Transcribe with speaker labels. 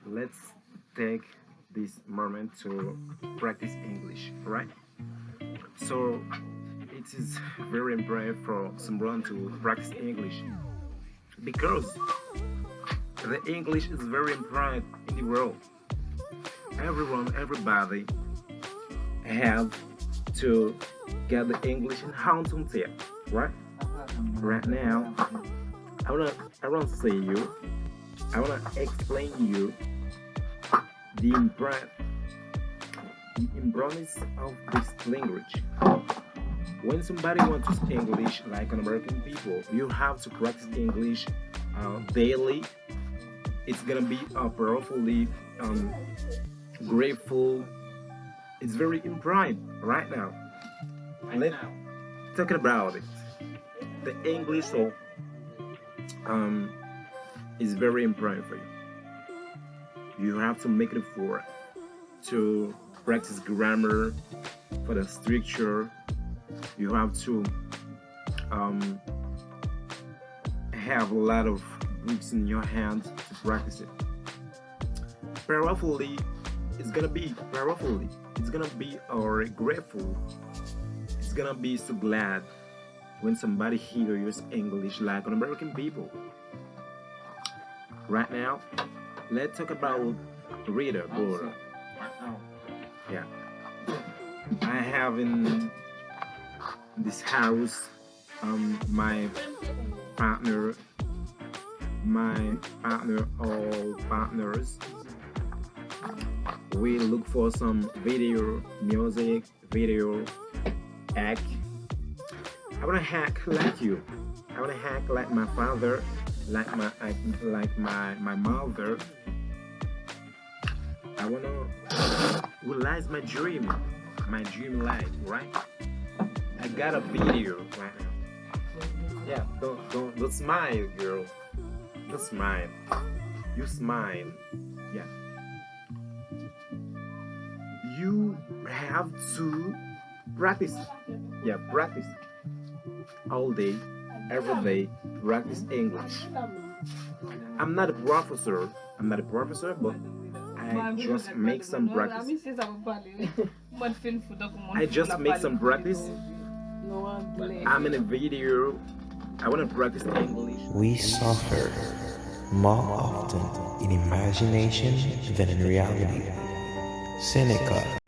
Speaker 1: let's take this moment to practice English, right? So it is very important for someone to practice English because the English is very important in the world. Everyone, everybody have to get the English in how to tell, right? Right now, I wanna I wanna say you. I wanna explain you the importance of this language. When somebody wants to speak English, like an American people, you have to practice English daily. It's gonna be powerfully grateful. It's very important right now. Let's talking about it. The English so um is very important for you. You have to make it effort to practice grammar for the structure. You have to um, have a lot of books in your hands to practice it. Powerfully, it's gonna be powerfully. It's gonna be or grateful. It's gonna be so glad when somebody hears you speak English like an American people. Right now, let's talk about reader board. Yeah, I have in this house my partner, all partners. We look for some video, music, video, act. I wanna hack like you. I wanna hack like my father, like my mother. I wanna realize my dream life, right? I got a video right now. Yeah, don't smile, girl. Don't smile. You smile. Yeah. You have to practice. Yeah, practice all day, every day. Practice English. I'm not a professor. I'm not a professor, but I just make some practice. I just make some practice. I'm in a video. I want to practice English.
Speaker 2: We suffer more often in imagination than in reality. Seneca.